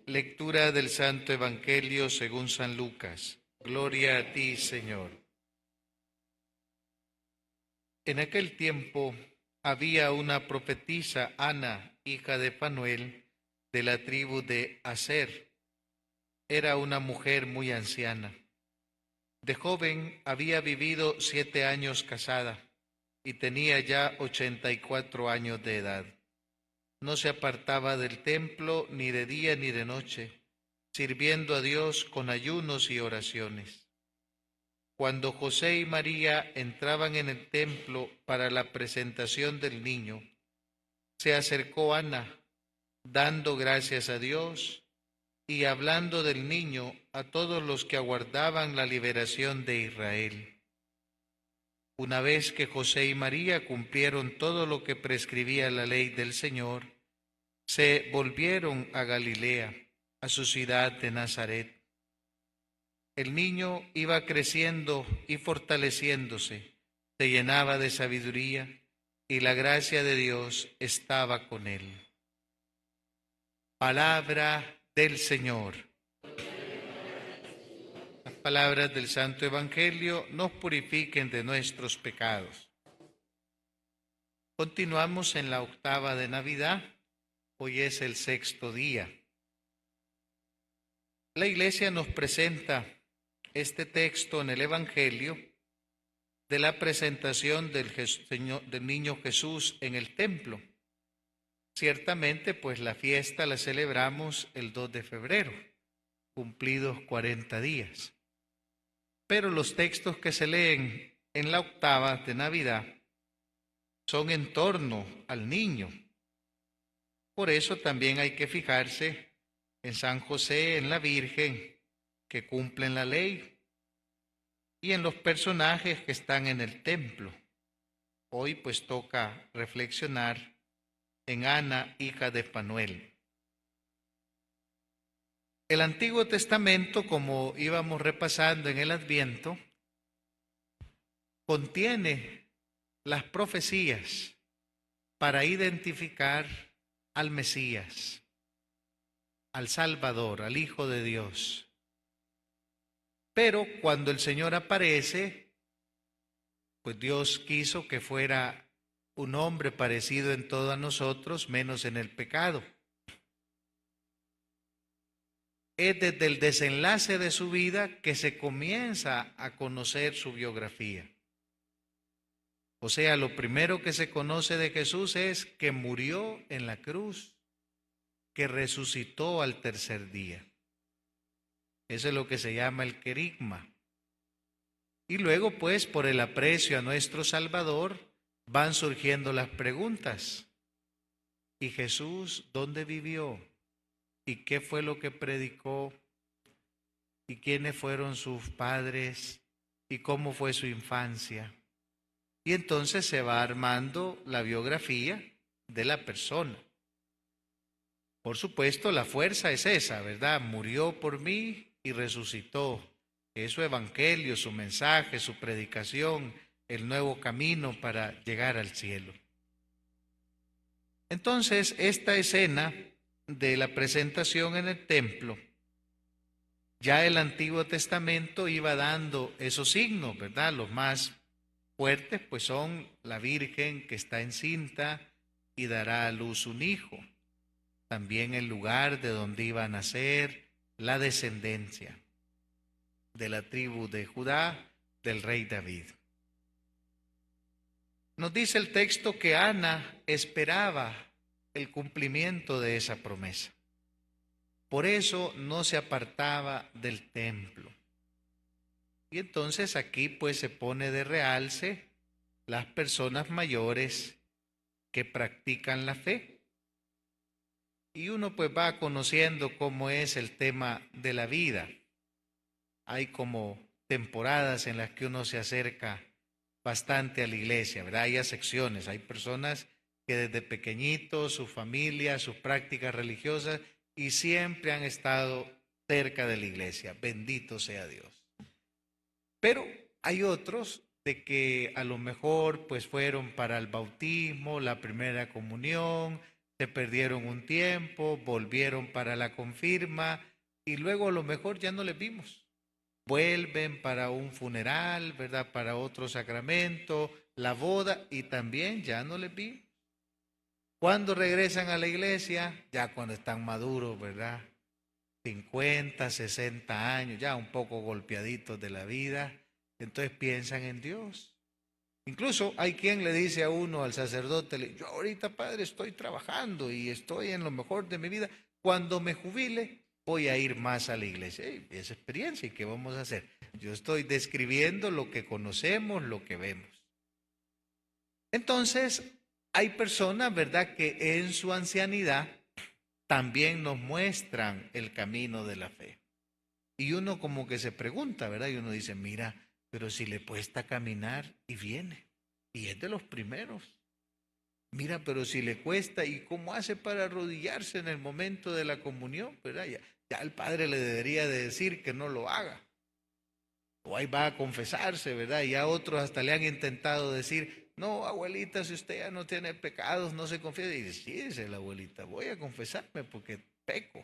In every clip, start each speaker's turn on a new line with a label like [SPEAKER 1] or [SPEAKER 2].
[SPEAKER 1] Lectura del Santo Evangelio según San Lucas. Gloria a ti, Señor. En aquel tiempo había una profetisa, Ana, hija de Fanuel, de la tribu de Aser. Era una mujer muy anciana. De joven había vivido 7 años casada y tenía ya 84 años de edad. No se apartaba del templo ni de día ni de noche, sirviendo a Dios con ayunos y oraciones. Cuando José y María entraban en el templo para la presentación del niño, se acercó Ana, dando gracias a Dios y hablando del niño a todos los que aguardaban la liberación de Israel. Una vez que José y María cumplieron todo lo que prescribía la ley del Señor, se volvieron a Galilea, a su ciudad de Nazaret. El niño iba creciendo y fortaleciéndose, se llenaba de sabiduría y la gracia de Dios estaba con él. Palabra del Señor. Las palabras del Santo Evangelio nos purifiquen de nuestros pecados. Continuamos en la octava de Navidad. Hoy es el 6º día. La Iglesia nos presenta este texto en el Evangelio de la presentación del niño Jesús en el templo. Ciertamente, pues la fiesta la celebramos el 2 de febrero, cumplidos 40 días. Pero los textos que se leen en la octava de Navidad son en torno al niño. Por eso también hay que fijarse en San José, en la Virgen, que cumplen la ley, y en los personajes que están en el templo. Hoy pues toca reflexionar en Ana, hija de Fanuel. El Antiguo Testamento, como íbamos repasando en el Adviento, contiene las profecías para identificar al Mesías, al Salvador, al Hijo de Dios. Pero cuando el Señor aparece, pues Dios quiso que fuera un hombre parecido en todo a nosotros, menos en el pecado. Es desde el desenlace de su vida que se comienza a conocer su biografía. O sea, lo primero que se conoce de Jesús es que murió en la cruz, que resucitó al 3er día. Eso es lo que se llama el querigma. Y luego, pues, por el aprecio a nuestro Salvador, van surgiendo las preguntas. ¿Y Jesús dónde vivió? ¿Y qué fue lo que predicó? ¿Y quiénes fueron sus padres? ¿Y cómo fue su infancia? Y entonces se va armando la biografía de la persona. Por supuesto, la fuerza es esa, ¿verdad? Murió por mí y resucitó. Es su evangelio, su mensaje, su predicación, el nuevo camino para llegar al cielo. Entonces, esta escena de la presentación en el templo, ya el Antiguo Testamento iba dando esos signos, ¿verdad? Los más fuertes, pues son la Virgen que está encinta y dará a luz un hijo. También el lugar de donde iba a nacer, la descendencia de la tribu de Judá, del rey David. Nos dice el texto que Ana esperaba el cumplimiento de esa promesa. Por eso no se apartaba del templo. Y entonces aquí pues se pone de realce las personas mayores que practican la fe. Y uno pues va conociendo cómo es el tema de la vida. Hay como temporadas en las que uno se acerca bastante a la iglesia, ¿verdad? Hay secciones, hay personas que desde pequeñitos, su familia, sus prácticas religiosas, y siempre han estado cerca de la iglesia. Bendito sea Dios. Pero hay otros de que a lo mejor pues fueron para el bautismo, la primera comunión, Se perdieron un tiempo, volvieron para la confirma y luego a lo mejor ya no les vimos. Vuelven para un funeral, ¿verdad? Para otro sacramento, la boda y también ya no les vimos. Cuando regresan a la iglesia, ya cuando están maduros, ¿verdad? 50, 60 años, ya un poco golpeaditos de la vida, entonces piensan en Dios. Incluso hay quien le dice a uno, al sacerdote, yo ahorita, padre, estoy trabajando y estoy en lo mejor de mi vida. Cuando me jubile, voy a ir más a la iglesia. Esa experiencia, ¿y qué vamos a hacer? Yo estoy describiendo lo que conocemos, lo que vemos. Entonces, hay personas, ¿verdad?, que en su ancianidad también nos muestran el camino de la fe. Y uno como que se pregunta, ¿verdad? Y uno dice, mira, pero si le cuesta caminar y viene, y es de los primeros. Mira, pero si le cuesta, ¿y cómo hace para arrodillarse en el momento de la comunión? ¿Verdad? Ya el padre le debería de decir que no lo haga. O ahí va a confesarse, ¿verdad? Y a otros hasta le han intentado decir, no, abuelita, si usted ya no tiene pecados, no se confiesa. Y dice, sí, dice la abuelita, voy a confesarme porque peco.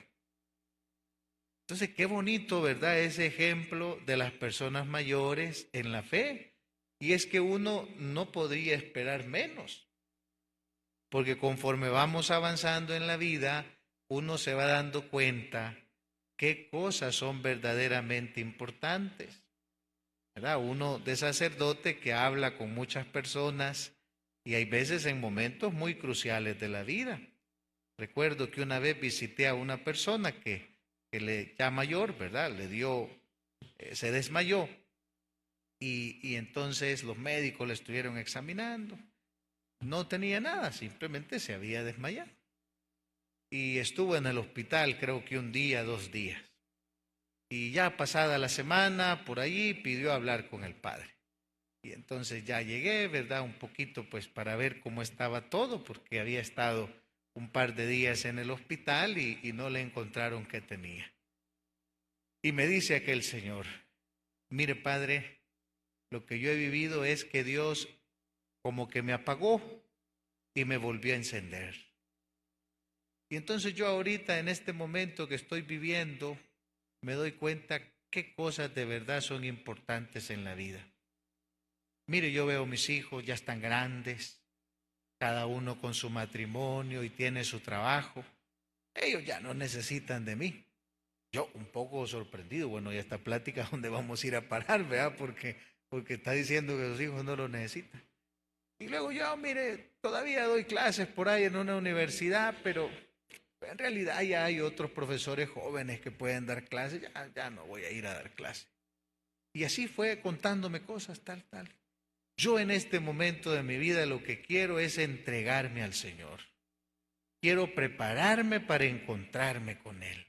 [SPEAKER 1] Entonces, qué bonito, ¿verdad? Ese ejemplo de las personas mayores en la fe. Y es que uno no podría esperar menos, porque conforme vamos avanzando en la vida, uno se va dando cuenta qué cosas son verdaderamente importantes. ¿Verdad? Uno de sacerdote que habla con muchas personas y hay veces en momentos muy cruciales de la vida. Recuerdo que una vez visité a una persona que ya mayor, ¿verdad? Se desmayó y entonces los médicos le estuvieron examinando. No tenía nada, simplemente se había desmayado. Y estuvo en el hospital creo que un día, 2 días. Y ya pasada la semana, por allí pidió hablar con el padre. Y entonces ya llegué, ¿verdad? Un poquito pues para ver cómo estaba todo, porque había estado un par de días en el hospital y no le encontraron qué tenía. Y me dice aquel señor, mire padre, lo que yo he vivido es que Dios como que me apagó y me volvió a encender. Y entonces yo ahorita en este momento que estoy viviendo, me doy cuenta qué cosas de verdad son importantes en la vida. Mire, yo veo mis hijos ya están grandes, cada uno con su matrimonio y tiene su trabajo. Ellos ya no necesitan de mí. Yo un poco sorprendido, bueno, y esta plática donde vamos a ir a parar, ¿verdad? Porque está diciendo que sus hijos no lo necesitan. Y luego yo, mire, todavía doy clases por ahí en una universidad, pero en realidad ya hay otros profesores jóvenes que pueden dar clases, ya no voy a ir a dar clases. Y así fue contándome cosas, tal. Yo en este momento de mi vida lo que quiero es entregarme al Señor. Quiero prepararme para encontrarme con Él.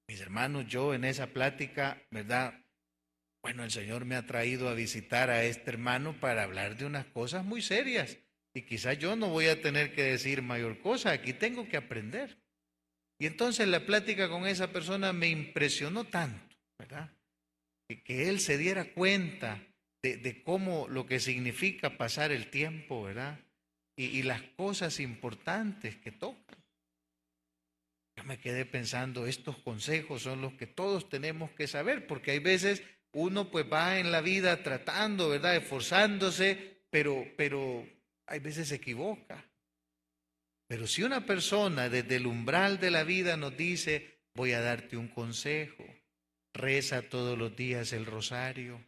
[SPEAKER 1] Mis hermanos, yo en esa plática, ¿verdad? Bueno, el Señor me ha traído a visitar a este hermano para hablar de unas cosas muy serias. Y quizás yo no voy a tener que decir mayor cosa, aquí tengo que aprender. Y entonces la plática con esa persona me impresionó tanto, ¿verdad? Que él se diera cuenta de cómo lo que significa pasar el tiempo, ¿verdad? Y las cosas importantes que tocan. Yo me quedé pensando, estos consejos son los que todos tenemos que saber, porque hay veces uno pues va en la vida tratando, ¿verdad? Esforzándose, pero hay veces se equivoca. Pero si una persona desde el umbral de la vida nos dice, voy a darte un consejo, reza todos los días el rosario,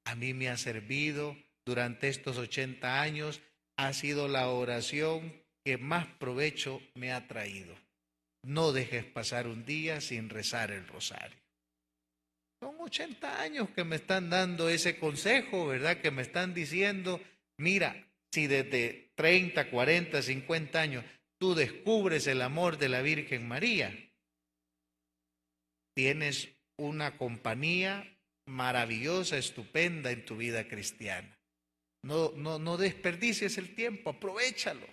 [SPEAKER 1] a mí me ha servido durante estos 80 años, ha sido la oración que más provecho me ha traído. No dejes pasar un día sin rezar el rosario. Son 80 años que me están dando ese consejo, ¿verdad? Que me están diciendo, mira, si desde 30, 40, 50 años tú descubres el amor de la Virgen María, tienes una compañía maravillosa, estupenda en tu vida cristiana. No desperdicies el tiempo, aprovéchalo.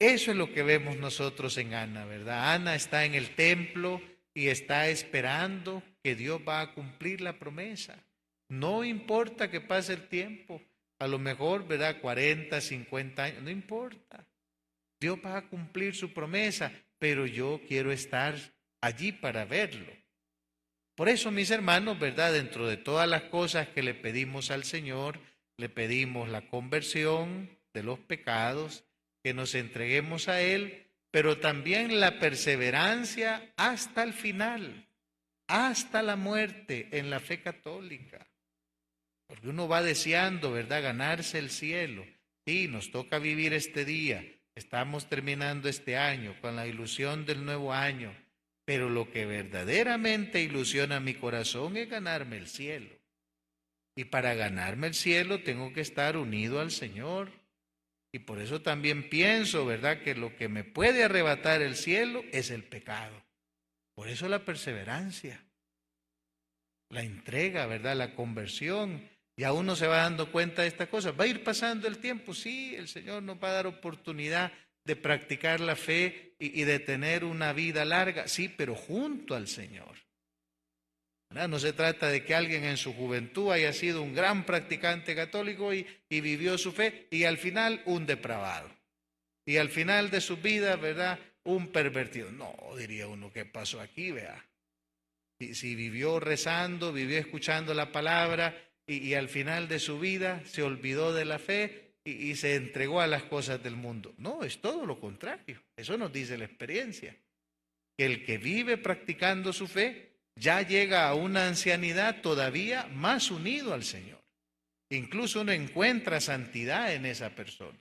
[SPEAKER 1] Eso es lo que vemos nosotros en Ana, ¿verdad? Ana está en el templo y está esperando que Dios va a cumplir la promesa. No importa que pase el tiempo, a lo mejor, ¿verdad? 40, 50 años, no importa. Dios va a cumplir su promesa, pero yo quiero estar allí para verlo. Por eso, mis hermanos, ¿verdad? Dentro de todas las cosas que le pedimos al Señor, le pedimos la conversión de los pecados, que nos entreguemos a Él, pero también la perseverancia hasta el final, hasta la muerte en la fe católica. Porque uno va deseando, ¿verdad?, ganarse el cielo. Sí, nos toca vivir este día, estamos terminando este año con la ilusión del nuevo año, pero lo que verdaderamente ilusiona mi corazón es ganarme el cielo. Y para ganarme el cielo tengo que estar unido al Señor. Y por eso también pienso, ¿verdad?, que lo que me puede arrebatar el cielo es el pecado. Por eso la perseverancia, la entrega, ¿verdad?, la conversión. Ya uno se va dando cuenta de estas cosas. Va a ir pasando el tiempo, sí, el Señor nos va a dar oportunidad de practicar la fe y de tener una vida larga, sí, pero junto al Señor. ¿Verdad? No se trata de que alguien en su juventud haya sido un gran practicante católico y vivió su fe y al final un depravado. Y al final de su vida, ¿verdad?, un pervertido. No, diría uno, ¿qué pasó aquí? Vea. Si vivió rezando, vivió escuchando la palabra y al final de su vida se olvidó de la fe y se entregó a las cosas del mundo. No, es todo lo contrario. Eso nos dice la experiencia. Que el que vive practicando su fe ya llega a una ancianidad todavía más unido al Señor. Incluso uno encuentra santidad en esa persona.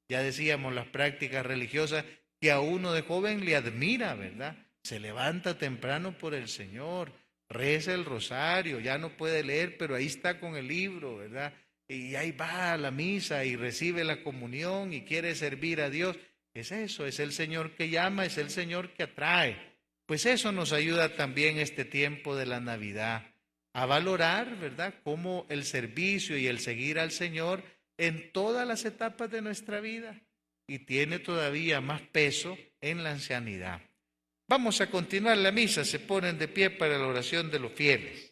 [SPEAKER 1] Ya decíamos las prácticas religiosas que a uno de joven le admira, ¿verdad? Se levanta temprano por el Señor, reza el rosario, ya no puede leer, pero ahí está con el libro, ¿verdad? Y ahí va a la misa y recibe la comunión y quiere servir a Dios. Es eso, es el Señor que llama, es el Señor que atrae. Pues eso nos ayuda también este tiempo de la Navidad a valorar, ¿verdad?, cómo el servicio y el seguir al Señor en todas las etapas de nuestra vida y tiene todavía más peso en la ancianidad. Vamos a continuar la misa, se ponen de pie para la oración de los fieles.